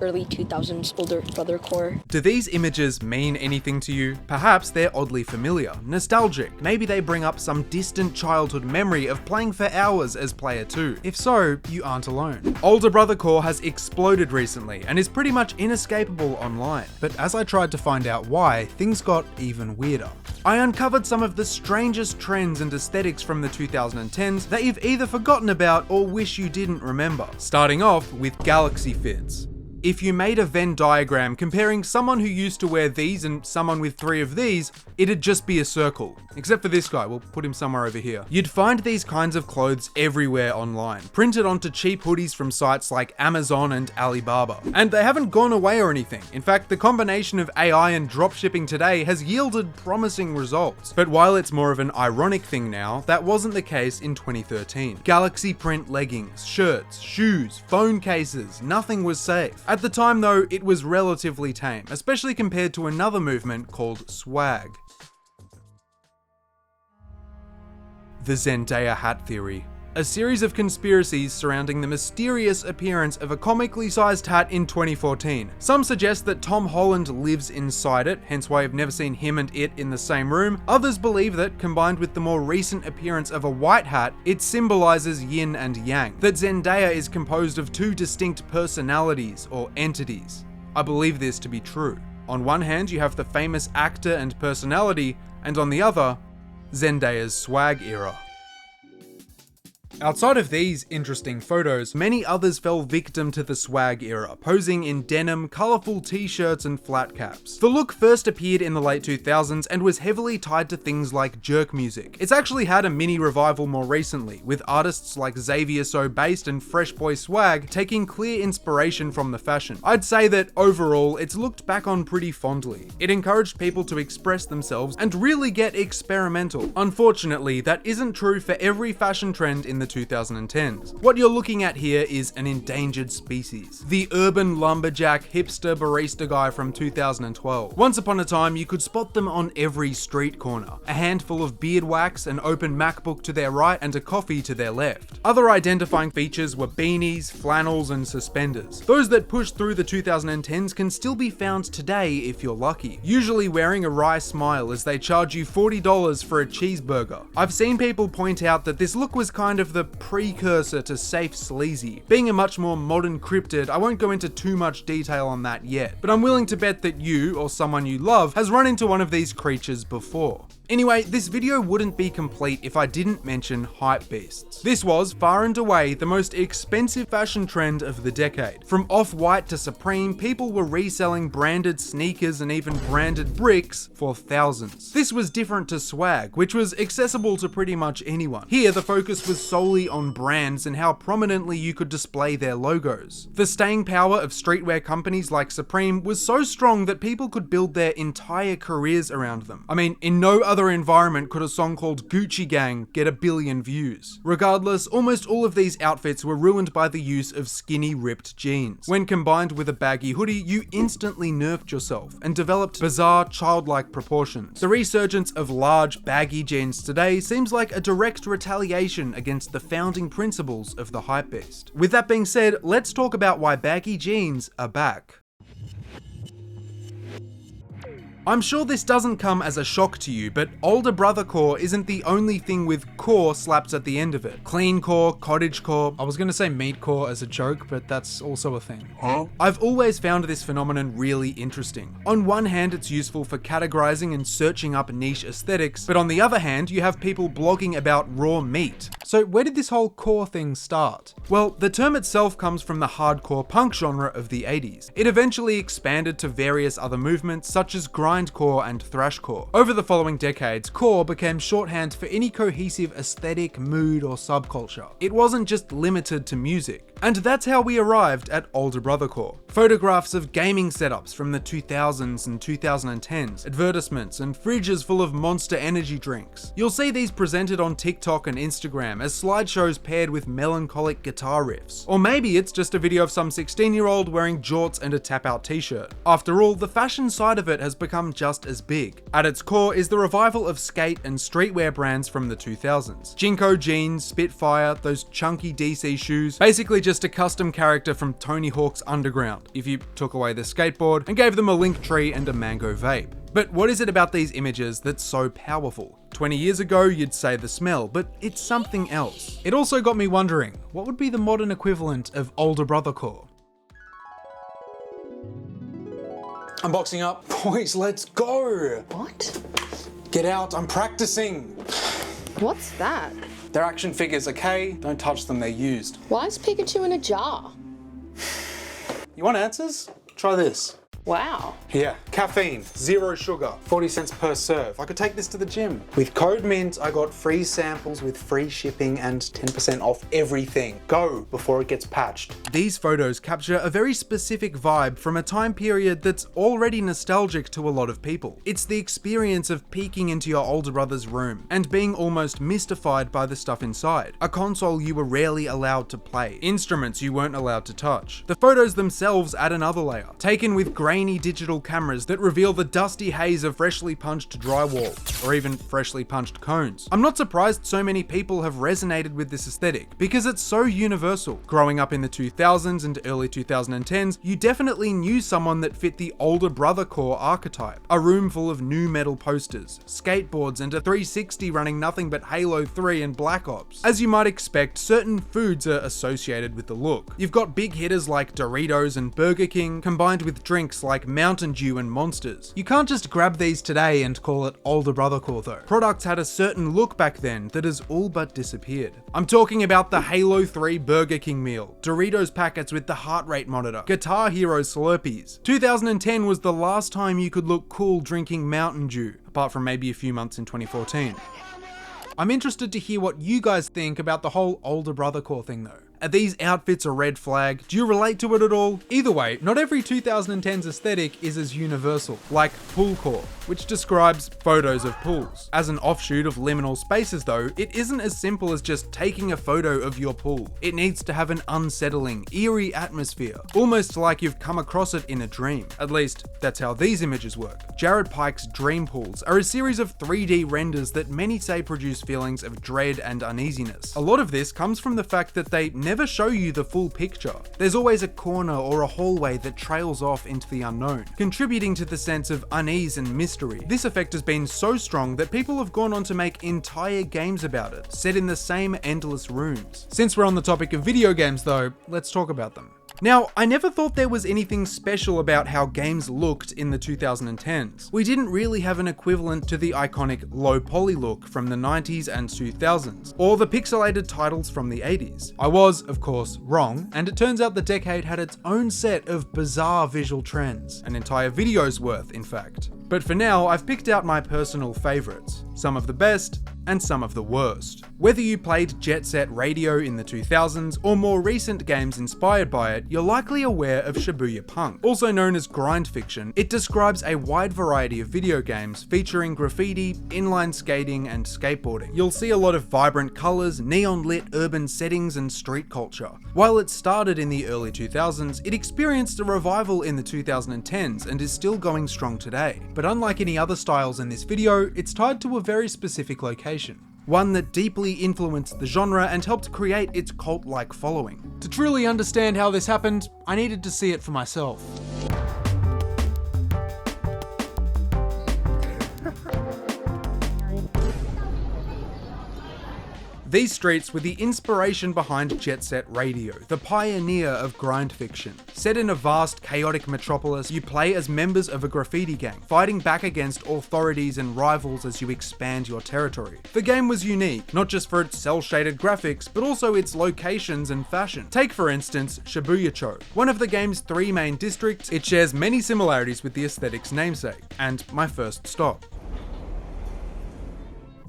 early 2000s older brother core. Do these images mean anything to you? Perhaps they're oddly familiar, nostalgic, maybe they bring up some distant childhood memory of playing for hours as player 2. If so, you aren't alone. Older brother core has exploded recently and is pretty much inescapable online, but as I tried to find out why, things got even weirder. I uncovered some of the strangest trends and aesthetics from the 2010s that you've either forgotten about or wish you didn't remember. Starting off with galaxy fits. If you made a Venn diagram comparing someone who used to wear these and someone with 3 of these, it'd just be a circle. Except for this guy, we'll put him somewhere over here. You'd find these kinds of clothes everywhere online, printed onto cheap hoodies from sites like Amazon and Alibaba. And they haven't gone away or anything. In fact, the combination of AI and dropshipping today has yielded promising results. But while it's more of an ironic thing now, that wasn't the case in 2013. Galaxy print leggings, shirts, shoes, phone cases, nothing was safe. At the time though, it was relatively tame, especially compared to another movement called swag. The Zendaya hat theory. A series of conspiracies surrounding the mysterious appearance of a comically sized hat in 2014. Some suggest that Tom Holland lives inside it, hence why I've never seen him and it in the same room. Others believe that, combined with the more recent appearance of a white hat, it symbolizes yin and yang, that Zendaya is composed of 2 distinct personalities or entities. I believe this to be true. On one hand, you have the famous actor and personality, and on the other, Zendaya's swag era. Outside of these interesting photos, many others fell victim to the swag era, posing in denim, colourful t-shirts and flat caps. The look first appeared in the late 2000s and was heavily tied to things like jerk music. It's actually had a mini revival more recently, with artists like Xavier So Based and Fresh Boy Swag taking clear inspiration from the fashion. I'd say that overall, it's looked back on pretty fondly. It encouraged people to express themselves and really get experimental. Unfortunately, that isn't true for every fashion trend in the 2010s. What you're looking at here is an endangered species. The urban lumberjack hipster barista guy from 2012. Once upon a time, you could spot them on every street corner. A handful of beard wax, an open MacBook to their right, and a coffee to their left. Other identifying features were beanies, flannels, and suspenders. Those that pushed through the 2010s can still be found today if you're lucky. Usually wearing a wry smile as they charge you $40 for a cheeseburger. I've seen people point out that this look was kind of the precursor to safe sleazy. Being a much more modern cryptid, I won't go into too much detail on that yet, but I'm willing to bet that you, or someone you love, has run into one of these creatures before. Anyway, this video wouldn't be complete if I didn't mention Hypebeasts. This was, far and away, the most expensive fashion trend of the decade. From Off-White to Supreme, people were reselling branded sneakers and even branded bricks for thousands. This was different to swag, which was accessible to pretty much anyone. Here, the focus was solely on brands and how prominently you could display their logos. The staying power of streetwear companies like Supreme was so strong that people could build their entire careers around them. I mean, in no other environment could a song called Gucci Gang get 1 billion views. Regardless, almost all of these outfits were ruined by the use of skinny ripped jeans. When combined with a baggy hoodie, you instantly nerfed yourself and developed bizarre childlike proportions. The resurgence of large baggy jeans today seems like a direct retaliation against the founding principles of the Hypebeast. With that being said, let's talk about why baggy jeans are back. I'm sure this doesn't come as a shock to you, but older brother core isn't the only thing with core slapped at the end of it. Clean core, cottage core. I was gonna say meat core as a joke, but that's also a thing. I've always found this phenomenon really interesting. On one hand, it's useful for categorizing and searching up niche aesthetics, but on the other hand, you have people blogging about raw meat. So where did this whole core thing start? Well, the term itself comes from the hardcore punk genre of the 80s. It eventually expanded to various other movements such as grindcore and thrashcore. Over the following decades, core became shorthand for any cohesive aesthetic, mood, or subculture. It wasn't just limited to music. And that's how we arrived at older brother core. Photographs of gaming setups from the 2000s and 2010s, advertisements, and fridges full of Monster energy drinks. You'll see these presented on TikTok and Instagram as slideshows paired with melancholic guitar riffs. Or maybe it's just a video of some 16-year-old wearing jorts and a tap-out t-shirt. After all, the fashion side of it has become just as big. At its core is the revival of skate and streetwear brands from the 2000s. Jinko jeans, Spitfire, those chunky DC shoes, basically just just a custom character from Tony Hawk's Underground, if you took away the skateboard and gave them a link tree and a mango vape. But what is it about these images that's so powerful? 20 years ago, you'd say the smell, but it's something else. It also got me wondering, what would be the modern equivalent of older brother core? Unboxing up. Boys, let's go. What? Get out, I'm practicing. What's that? They're action figures, okay? Don't touch them, they're used. Why is Pikachu in a jar? You want answers? Try this. Wow. Here, caffeine, 0 sugar, 40 cents per serve. I could take this to the gym. With code MINT, I got free samples with free shipping and 10% off everything. Go before it gets patched. These photos capture a very specific vibe from a time period that's already nostalgic to a lot of people. It's the experience of peeking into your older brother's room and being almost mystified by the stuff inside. A console you were rarely allowed to play. Instruments you weren't allowed to touch. The photos themselves add another layer, taken with grainy digital cameras that reveal the dusty haze of freshly punched drywall, or even freshly punched cones. I'm not surprised so many people have resonated with this aesthetic, because it's so universal. Growing up in the 2000s and early 2010s, you definitely knew someone that fit the older brother core archetype. A room full of nu metal posters, skateboards, and a 360 running nothing but Halo 3 and Black Ops. As you might expect, certain foods are associated with the look. You've got big hitters like Doritos and Burger King, combined with drinks like Mountain Dew and Monsters. You can't just grab these today and call it older brother core though. Products had a certain look back then that has all but disappeared. I'm talking about the Halo 3 Burger King meal, Doritos packets with the heart rate monitor, Guitar Hero Slurpees. 2010 was the last time you could look cool drinking Mountain Dew, apart from maybe a few months in 2014. I'm interested to hear what you guys think about the whole older brother core thing though. Are these outfits a red flag? Do you relate to it at all? Either way, not every 2010s aesthetic is as universal, like Poolcore, which describes photos of pools. As an offshoot of liminal spaces though, it isn't as simple as just taking a photo of your pool. It needs to have an unsettling, eerie atmosphere, almost like you've come across it in a dream. At least, that's how these images work. Jared Pike's Dream Pools are a series of 3D renders that many say produce feelings of dread and uneasiness. A lot of this comes from the fact that they never show you the full picture. There's always a corner or a hallway that trails off into the unknown, contributing to the sense of unease and mystery. This effect has been so strong that people have gone on to make entire games about it, set in the same endless rooms. Since we're on the topic of video games though, let's talk about them. Now, I never thought there was anything special about how games looked in the 2010s. We didn't really have an equivalent to the iconic low poly look from the 90s and 2000s, or the pixelated titles from the 80s. I was, of course, wrong, and it turns out the decade had its own set of bizarre visual trends, an entire video's worth, in fact. But for now, I've picked out my personal favorites, some of the best and some of the worst. Whether you played Jet Set Radio in the 2000s or more recent games inspired by it, you're likely aware of Shibuya Punk. Also known as grind fiction, it describes a wide variety of video games featuring graffiti, inline skating, and skateboarding. You'll see a lot of vibrant colors, neon-lit urban settings, and street culture. While it started in the early 2000s, it experienced a revival in the 2010s and is still going strong today. But unlike any other styles in this video, it's tied to a very specific location. One that deeply influenced the genre and helped create its cult-like following. To truly understand how this happened, I needed to see it for myself. These streets were the inspiration behind Jet Set Radio, the pioneer of grind fiction. Set in a vast, chaotic metropolis, you play as members of a graffiti gang, fighting back against authorities and rivals as you expand your territory. The game was unique, not just for its cel-shaded graphics, but also its locations and fashion. Take for instance, Shibuya-cho, one of the game's 3 main districts. It shares many similarities with the aesthetic's namesake, and my first stop.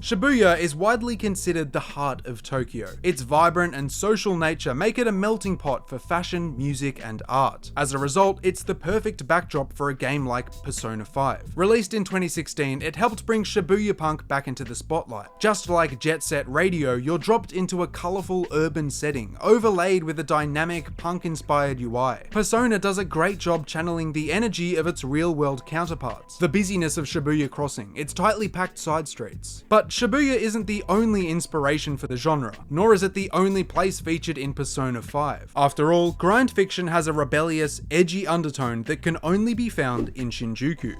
Shibuya is widely considered the heart of Tokyo. Its vibrant and social nature make it a melting pot for fashion, music, and art. As a result, it's the perfect backdrop for a game like Persona 5. Released in 2016, it helped bring Shibuya Punk back into the spotlight. Just like Jet Set Radio, you're dropped into a colourful urban setting, overlaid with a dynamic punk-inspired UI. Persona does a great job channeling the energy of its real-world counterparts. The busyness of Shibuya Crossing, its tightly packed side streets. But Shibuya isn't the only inspiration for the genre, nor is it the only place featured in Persona 5. After all, grind fiction has a rebellious, edgy undertone that can only be found in Shinjuku.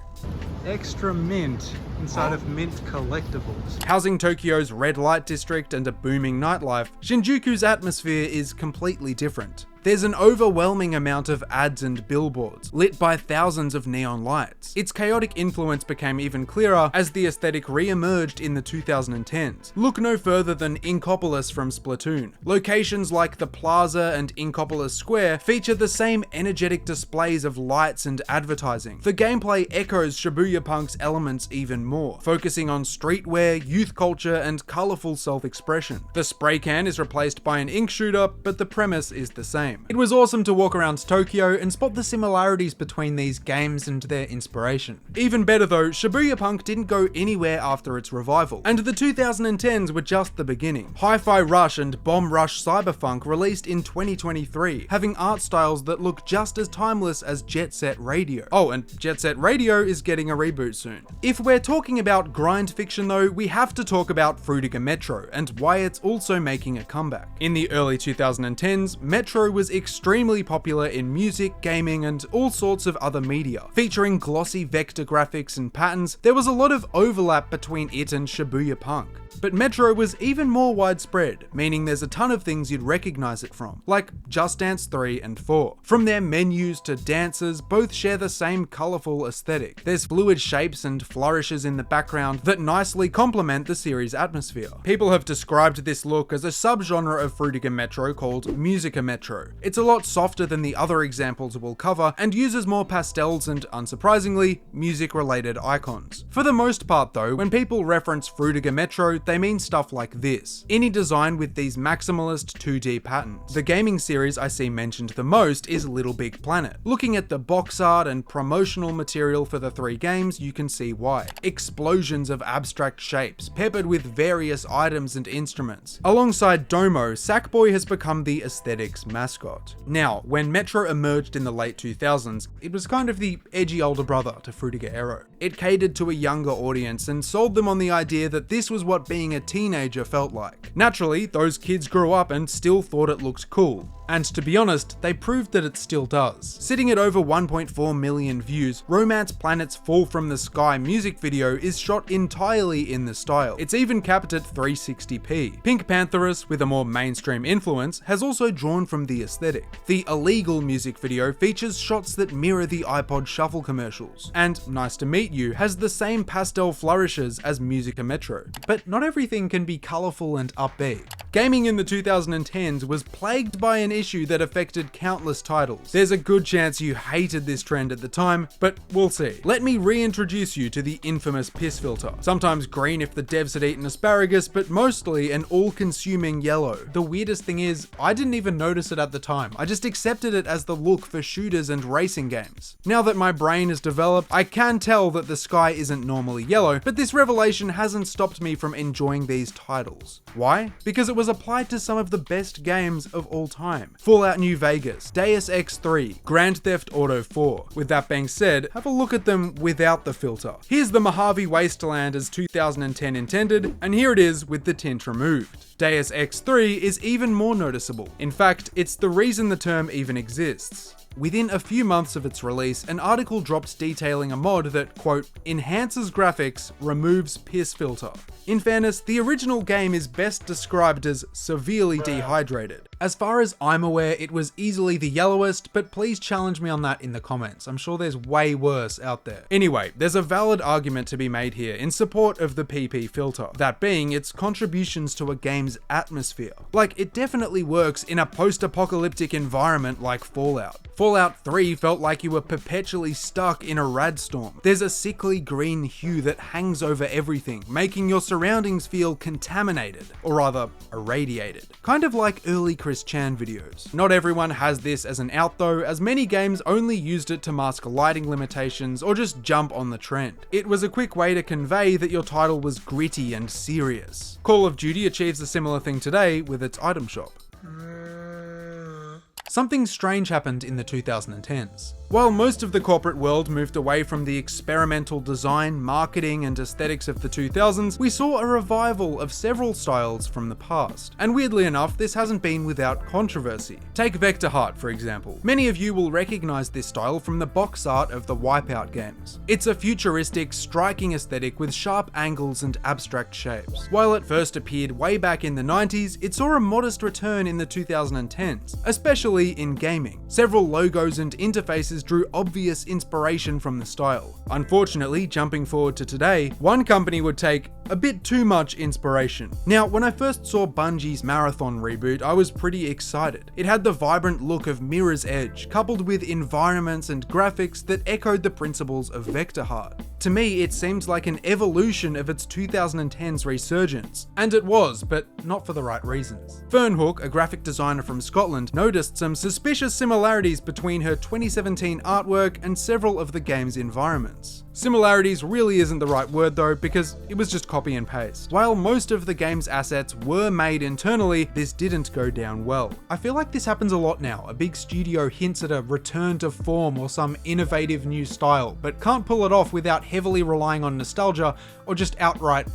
Extra mint inside of mint collectibles. Housing Tokyo's red light district and a booming nightlife, Shinjuku's atmosphere is completely different. There's an overwhelming amount of ads and billboards, lit by thousands of neon lights. Its chaotic influence became even clearer as the aesthetic re-emerged in the 2010s. Look no further than Inkopolis from Splatoon. Locations like the Plaza and Inkopolis Square feature the same energetic displays of lights and advertising. The gameplay echoes Shibuya Punk's elements even more, focusing on streetwear, youth culture, and colourful self-expression. The spray can is replaced by an ink shooter, but the premise is the same. It was awesome to walk around Tokyo and spot the similarities between these games and their inspiration. Even better though, Shibuya Punk didn't go anywhere after its revival, and the 2010s were just the beginning. Hi-Fi Rush and Bomb Rush Cyberfunk released in 2023, having art styles that look just as timeless as Jet Set Radio. Oh, and Jet Set Radio is getting a reboot soon. If we're talking about grind fiction though, we have to talk about Frutiger Metro and why it's also making a comeback. In the early 2010s, Metro was extremely popular in music, gaming, and all sorts of other media. Featuring glossy vector graphics and patterns, there was a lot of overlap between it and Shibuya Punk. But Metro was even more widespread, meaning there's a ton of things you'd recognize it from, like Just Dance 3 and 4. From their menus to dances, both share the same colorful aesthetic. There's fluid shapes and flourishes in the background that nicely complement the series' atmosphere. People have described this look as a subgenre of Frutiger Metro called Musica Metro. It's a lot softer than the other examples we'll cover and uses more pastels and, unsurprisingly, music-related icons. For the most part though, when people reference Frutiger Metro, they mean stuff like this. Any design with these maximalist 2D patterns. The gaming series I see mentioned the most is Little Big Planet. Looking at the box art and promotional material for the 3 games, you can see why. Explosions of abstract shapes, peppered with various items and instruments. Alongside Domo, Sackboy has become the aesthetic's mascot. Now, when Metro emerged in the late 2000s, it was kind of the edgy older brother to Frutiger Aero. It catered to a younger audience and sold them on the idea that this was what being a teenager felt like. Naturally, those kids grew up and still thought it looked cool. And to be honest, they proved that it still does. Sitting at over 1.4 million views, Romance Planet's Fall from the Sky music video is shot entirely in the style. It's even capped at 360p. Pink Pantherus, with a more mainstream influence, has also drawn from the aesthetic. The Illegal music video features shots that mirror the iPod Shuffle commercials. And Nice to Meet You has the same pastel flourishes as Musica Metro. But not everything can be colourful and upbeat. Gaming in the 2010s was plagued by an issue that affected countless titles. There's a good chance you hated this trend at the time, but we'll see. Let me reintroduce you to the infamous piss filter. Sometimes green if the devs had eaten asparagus, but mostly an all-consuming yellow. The weirdest thing is, I didn't even notice it at the time. I just accepted it as the look for shooters and racing games. Now that my brain is developed, I can tell that the sky isn't normally yellow, but this revelation hasn't stopped me from enjoying these titles. Why? Because it was applied to some of the best games of all time. Fallout New Vegas, Deus Ex 3, Grand Theft Auto 4. With that being said, have a look at them without the filter. Here's the Mojave Wasteland as 2010 intended, and here it is with the tint removed. Deus Ex 3 is even more noticeable. In fact, it's the reason the term even exists. Within a few months of its release, an article dropped detailing a mod that, quote, enhances graphics, removes piss filter. In fairness, the original game is best described as severely dehydrated. As far as I'm aware, it was easily the yellowest, but please challenge me on that in the comments. I'm sure there's way worse out there. Anyway, there's a valid argument to be made here in support of the PP filter, that being its contributions to a game's atmosphere. Like, it definitely works in a post-apocalyptic environment like Fallout. Fallout 3 felt like you were perpetually stuck in a radstorm. There's a sickly green hue that hangs over everything, making your surroundings feel contaminated, or rather, irradiated. Kind of like early Chris Chan videos. Not everyone has this as an out though, as many games only used it to mask lighting limitations or just jump on the trend. It was a quick way to convey that your title was gritty and serious. Call of Duty achieves a similar thing today with its item shop. something strange happened in the 2010s. While most of the corporate world moved away from the experimental design, marketing, and aesthetics of the 2000s, we saw a revival of several styles from the past. And weirdly enough, this hasn't been without controversy. Take Vectorheart, for example. Many of you will recognize this style from the box art of the Wipeout games. It's a futuristic, striking aesthetic with sharp angles and abstract shapes. While it first appeared way back in the 90s, it saw a modest return in the 2010s, especially in gaming. Several logos and interfaces drew obvious inspiration from the style. Unfortunately, jumping forward to today, one company would take a bit too much inspiration. Now, when I first saw Bungie's Marathon reboot, I was pretty excited. It had the vibrant look of Mirror's Edge, coupled with environments and graphics that echoed the principles of Vectorheart. To me, it seemed like an evolution of its 2010s resurgence. And it was, but not for the right reasons. Fernhook, a graphic designer from Scotland, noticed some suspicious similarities between her 2017 artwork and several of the game's environments. Similarities really isn't the right word though, because it was just copy and paste. While most of the game's assets were made internally, this didn't go down well. I feel like this happens a lot now. A big studio hints at a return to form or some innovative new style, but can't pull it off without heavily relying on nostalgia or just outright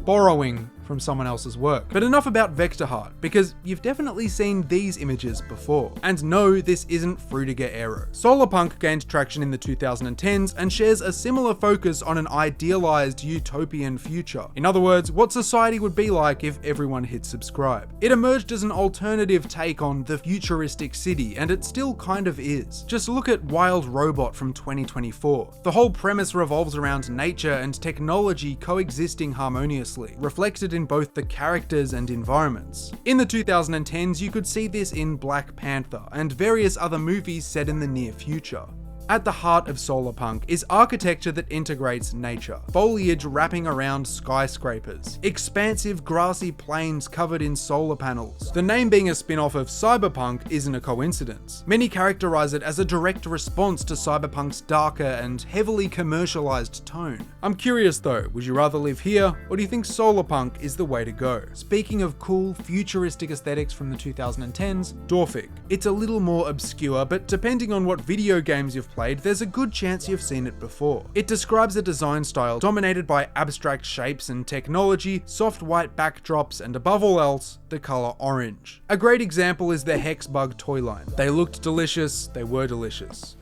borrowing from someone else's work. But enough about Vectorheart, because you've definitely seen these images before. And no, this isn't Frutiger Aero. Solar Punk gained traction in the 2010s and shares a similar focus on an idealized utopian future. In other words, what society would be like if everyone hit subscribe. It emerged as an alternative take on the futuristic city, and it still kind of is. Just look at Wild Robot from 2024. The whole premise revolves around nature and technology coexisting harmoniously, reflected in both the characters and environments. In the 2010s, you could see this in Black Panther and various other movies set in the near future. At the heart of Solar Punk is architecture that integrates nature, foliage wrapping around skyscrapers, expansive grassy plains covered in solar panels. The name being a spin-off of Cyberpunk isn't a coincidence. Many characterize it as a direct response to Cyberpunk's darker and heavily commercialized tone. I'm curious though, would you rather live here, or do you think Solar Punk is the way to go? Speaking of cool, futuristic aesthetics from the 2010s, DORFic. It's a little more obscure, but depending on what video games you've played, there's a good chance you've seen it before. It describes a design style dominated by abstract shapes and technology, soft white backdrops, and above all else, the color orange. A great example is the Hexbug toy line. They looked delicious, they were delicious.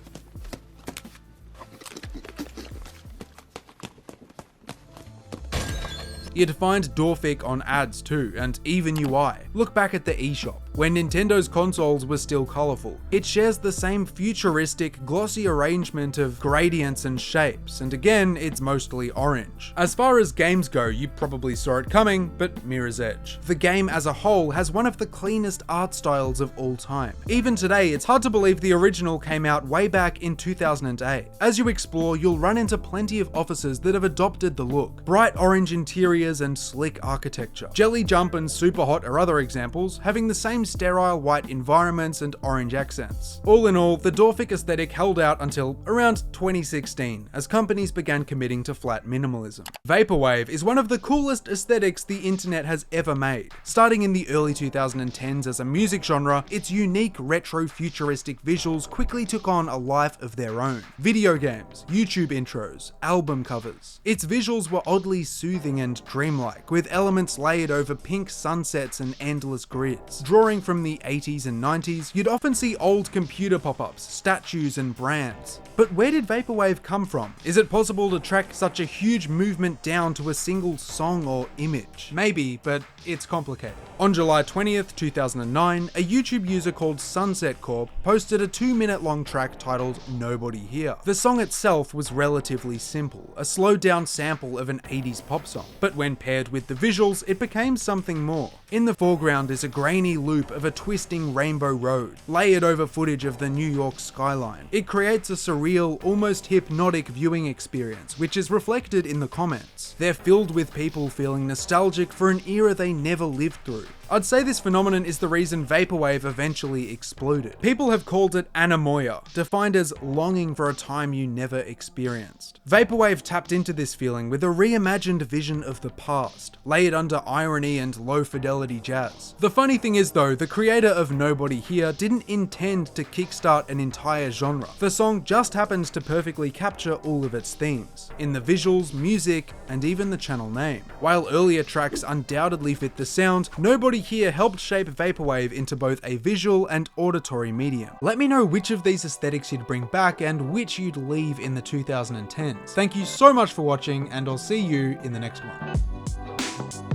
You'd find DORFic on ads too, and even UI. Look back at the eShop, when Nintendo's consoles were still colourful. It shares the same futuristic, glossy arrangement of gradients and shapes, and again, it's mostly orange. As far as games go, you probably saw it coming, but Mirror's Edge. The game as a whole has one of the cleanest art styles of all time. Even today, it's hard to believe the original came out way back in 2008. As you explore, you'll run into plenty of offices that have adopted the look. Bright orange interiors and slick architecture. Jelly Jump and Superhot are other examples, having the same sterile white environments and orange accents. All in all, the DORFic aesthetic held out until around 2016, as companies began committing to flat minimalism. Vaporwave is one of the coolest aesthetics the internet has ever made. Starting in the early 2010s as a music genre, its unique retro-futuristic visuals quickly took on a life of their own. Video games, YouTube intros, album covers. Its visuals were oddly soothing and dreamlike, with elements layered over pink sunsets and endless grids. Drawing from the 80s and 90s, you'd often see old computer pop-ups, statues, and brands. But where did Vaporwave come from? Is it possible to track such a huge movement down to a single song or image? Maybe, but it's complicated. On July 20th, 2009, a YouTube user called Sunset Corp posted a 2-minute long track titled Nobody Here. The song itself was relatively simple, a slowed down sample of an 80s pop song. But when paired with the visuals, it became something more. In the foreground is a grainy loop of a twisting rainbow road, layered over footage of the New York skyline. It creates a surreal, almost hypnotic viewing experience, which is reflected in the comments. They're filled with people feeling nostalgic for an era they never lived through. I'd say this phenomenon is the reason Vaporwave eventually exploded. People have called it anemoia, defined as longing for a time you never experienced. Vaporwave tapped into this feeling with a reimagined vision of the past, layered under irony and low fidelity jazz. The funny thing is though, the creator of Nobody Here didn't intend to kickstart an entire genre. The song just happens to perfectly capture all of its themes, in the visuals, music, and even the channel name. While earlier tracks undoubtedly fit the sound, Nobody Here helped shape Vaporwave into both a visual and auditory medium. Let me know which of these aesthetics you'd bring back and which you'd leave in the 2010s. Thank you so much for watching, and I'll see you in the next one.